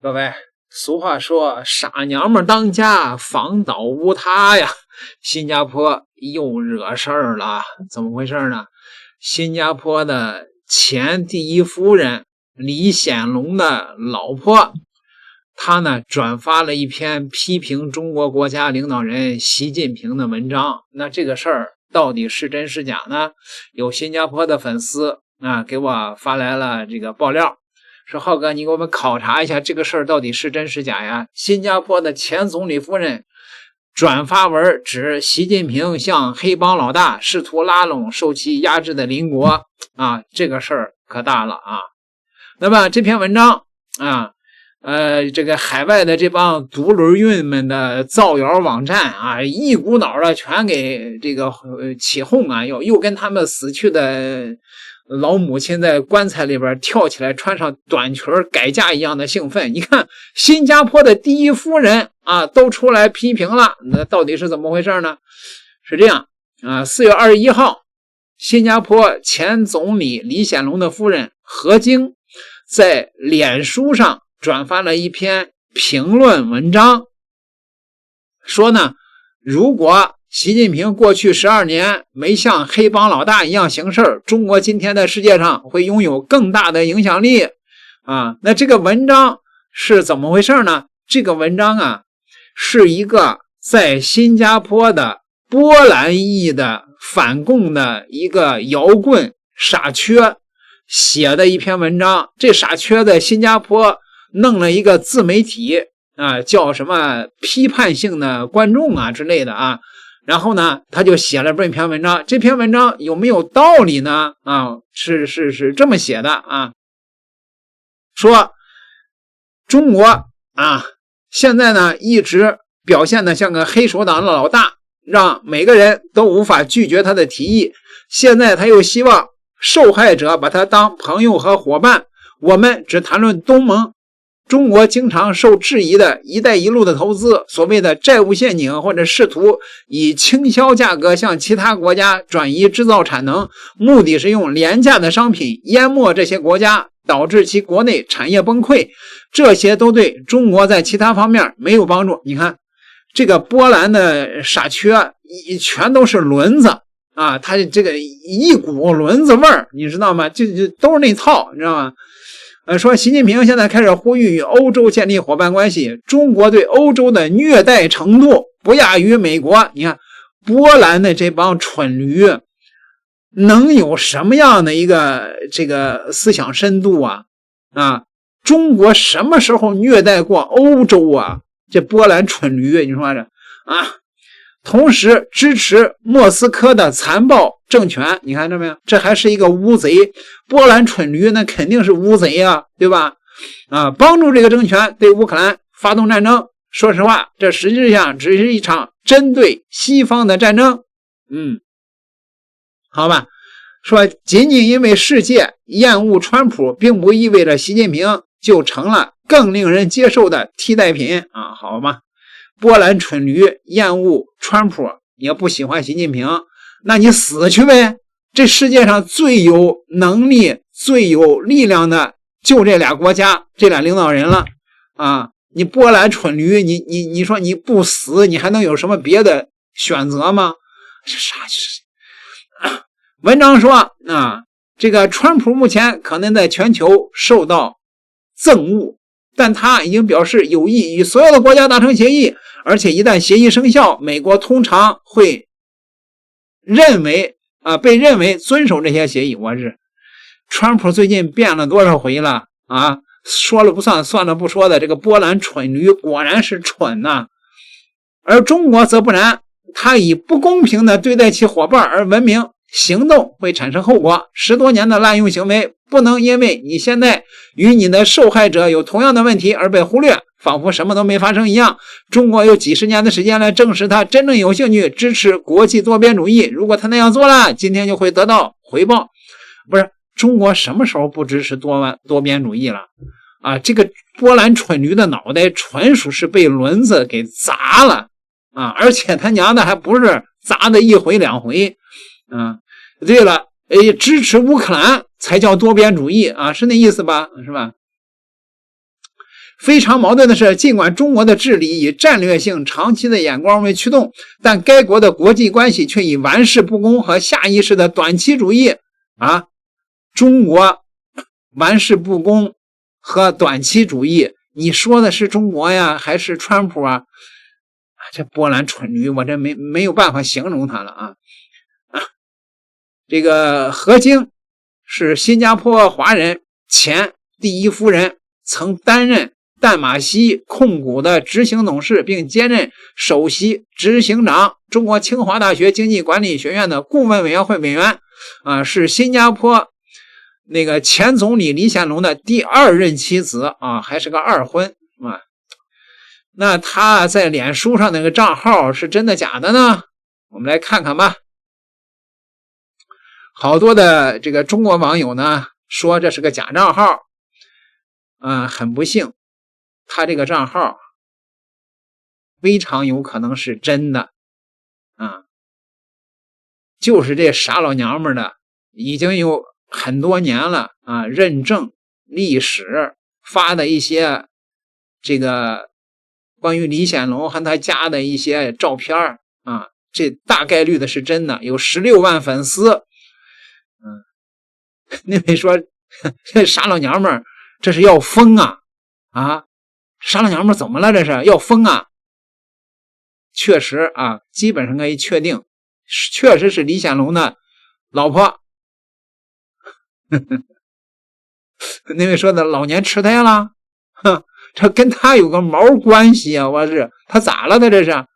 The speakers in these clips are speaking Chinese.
各位，俗话说傻娘们当家，房倒屋塌呀。新加坡又惹事儿了，怎么回事呢？新加坡的前第一夫人李显龙的老婆，她呢转发了一篇批评中国国家领导人习近平的文章。那这个事儿到底是真是假呢？有新加坡的粉丝给我发来了这个爆料，说浩哥，你给我们考察一下这个事儿到底是真是假呀？新加坡的前总理夫人转发文指习近平像黑帮老大，试图拉拢受其压制的邻国这个事儿可大了啊。那么这篇文章这个海外的这帮独轮运们的造谣网站一股脑的全给这个起哄又跟他们死去的老母亲在棺材里边跳起来穿上短裙改嫁一样的兴奋。你看新加坡的第一夫人都出来批评了，那到底是怎么回事呢？是这样4月21号，新加坡前总理李显龙的夫人何晶在脸书上转发了一篇评论文章，说呢，如果习近平过去12年没像黑帮老大一样行事，中国今天在世界上会拥有更大的影响力那这个文章是怎么回事呢？这个文章是一个在新加坡的波兰裔的反共的一个摇滚傻缺写的一篇文章。这傻缺在新加坡弄了一个自媒体叫什么批判性的观众之类的然后呢他就写了这篇文章。这篇文章有没有道理呢？是这么写的说中国现在呢一直表现得像个黑手党的老大，让每个人都无法拒绝他的提议。现在他又希望受害者把他当朋友和伙伴，我们只谈论东盟。中国经常受质疑的一带一路的投资，所谓的债务陷阱，或者试图以倾销价格向其他国家转移制造产能，目的是用廉价的商品淹没这些国家，导致其国内产业崩溃，这些都对中国在其他方面没有帮助。你看这个波兰的傻缺全都是轮子他这个一股轮子味儿，你知道吗？就都是那套，你知道吗？说习近平现在开始呼吁与欧洲建立伙伴关系，中国对欧洲的虐待程度不亚于美国。你看波兰的这帮蠢驴能有什么样的一个这个思想深度中国什么时候虐待过欧洲这波兰蠢驴，你说这同时支持莫斯科的残暴政权，你看到没有？这还是一个乌贼。波兰蠢驴那肯定是乌贼对吧？帮助这个政权对乌克兰发动战争。说实话，这实际上只是一场针对西方的战争。好吧，说仅仅因为世界厌恶川普，并不意味着习近平就成了更令人接受的替代品好吧。波兰蠢驴厌恶川普，也不喜欢习近平，那你死去呗。这世界上最有能力最有力量的就这俩国家，这俩领导人了你波兰蠢驴，你说你不死，你还能有什么别的选择吗？文章说这个川普目前可能在全球受到憎恶，但他已经表示有意与所有的国家达成协议，而且一旦协议生效，美国通常会被认为遵守这些协议。川普最近变了多少回了说了不算，算了不说的，这个波兰蠢驴果然是蠢而中国则不然，他以不公平的对待其伙伴而闻名，行动会产生后果。10多年的滥用行为不能因为你现在与你的受害者有同样的问题而被忽略，仿佛什么都没发生一样。中国有几十年的时间来证实他真正有兴趣支持国际多边主义，如果他那样做了，今天就会得到回报。不是，中国什么时候不支持多边主义了这个波兰蠢驴的脑袋纯属是被轮子给砸了而且他娘的还不是砸的一回两回对了，支持乌克兰才叫多边主义是那意思吧？是吧？非常矛盾的是，尽管中国的治理以战略性、长期的眼光为驱动，但该国的国际关系却以玩世不恭和下意识的短期主义中国玩世不恭和短期主义，你说的是中国呀，还是川普啊？这波兰蠢驴，我这没有办法形容他了啊！这个何晶是新加坡华人，前第一夫人，曾担任淡马锡控股的执行董事，并兼任首席执行长，中国清华大学经济管理学院的顾问委员会委员是新加坡那个前总理李显龙的第2任妻子还是个二婚那他在脸书上那个账号是真的假的呢？我们来看看吧。好多的这个中国网友呢说这是个假账号很不幸，他这个账号非常有可能是真的就是这傻老娘们的，已经有很多年了认证历史发的一些这个关于李显龙和他家的一些照片这大概率的是真的，有16万粉丝。那位说这傻老娘们这是要疯傻老娘们怎么了？这是要疯确实基本上可以确定，确实是李显龙的老婆。那位说的老年痴呆了，这跟他有个毛关系啊！我是他咋了？他这是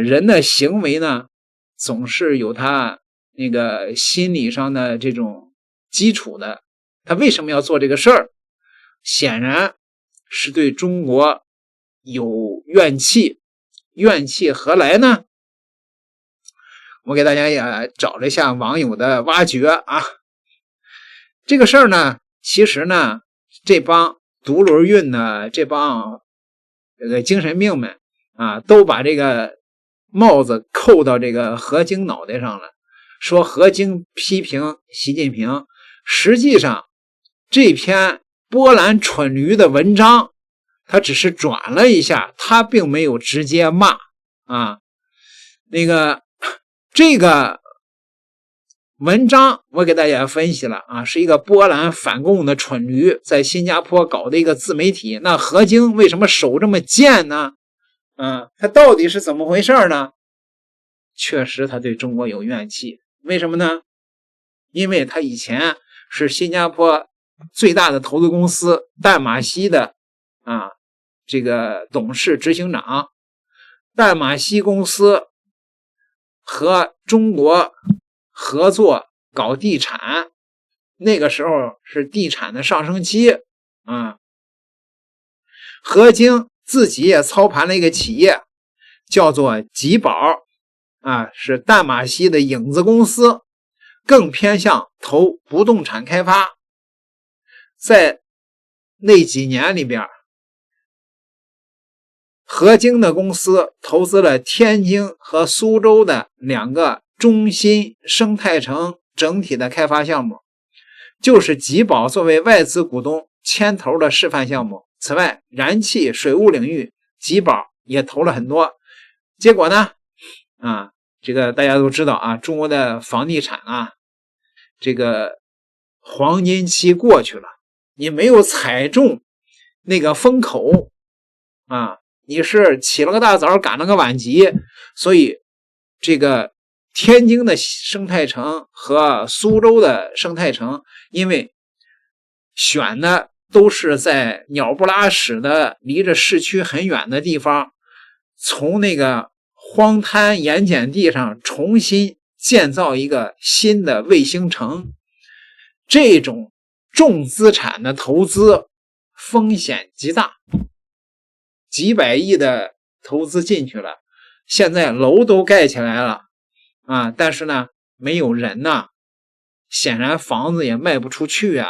人的行为呢，总是有他那个心理上的这种基础的。他为什么要做这个事儿？显然是对中国有怨气。怨气何来呢？我给大家也找了一下网友的挖掘这个事儿呢，其实呢，这帮独轮运呢，这帮这个精神病们都把这个帽子扣到这个何晶脑袋上了，说何晶批评习近平。实际上这篇波兰蠢驴的文章他只是转了一下，他并没有直接骂这个文章我给大家分析了是一个波兰反共的蠢驴在新加坡搞的一个自媒体。那何晶为什么手这么贱呢？他到底是怎么回事呢？确实他对中国有怨气。为什么呢？因为他以前是新加坡最大的投资公司淡马锡的这个董事执行长。淡马锡公司和中国合作搞地产，那个时候是地产的上升期何晶自己也操盘了一个企业叫做吉宝是淡马锡的影子公司，更偏向投不动产开发。在那几年里边，何晶的公司投资了天津和苏州的2个中心生态城整体的开发项目，就是吉宝作为外资股东牵头的示范项目。此外，燃气水务领域吉宝也投了很多。结果呢这个大家都知道中国的房地产这个黄金期过去了，你没有踩中那个风口你是起了个大早赶了个晚集，所以这个天津的生态城和苏州的生态城，因为选的都是在鸟不拉屎的离着市区很远的地方，从那个荒滩盐碱地上重新建造一个新的卫星城。这种重资产的投资风险极大，几百亿的投资进去了，现在楼都盖起来了但是呢没有人显然房子也卖不出去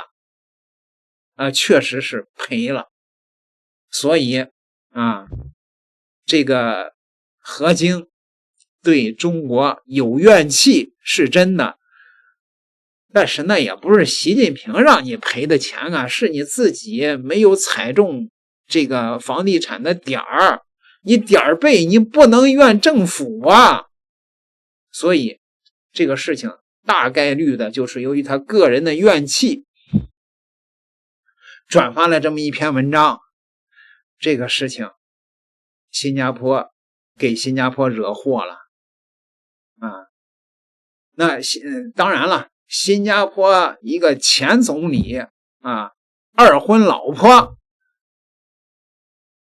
确实是赔了。所以这个何晶对中国有怨气是真的，但是那也不是习近平让你赔的钱是你自己没有踩中这个房地产的点儿，你点儿背你不能怨政府啊。所以这个事情大概率的就是由于他个人的怨气转发了这么一篇文章。这个事情给新加坡惹祸了啊。那当然了，新加坡一个前总理啊，二婚老婆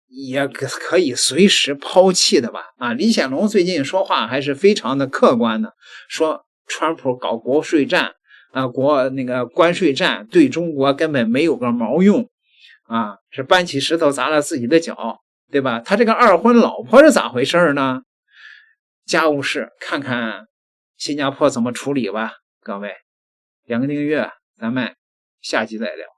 也可以随时抛弃的吧？啊，李显龙最近说话还是非常的客观的，说川普搞国税战啊，那个关税战对中国根本没有个毛用啊，是搬起石头砸了自己的脚，对吧？他这个二婚老婆是咋回事呢？家务事看看新加坡怎么处理吧，各位，2个订阅，咱们下集再聊。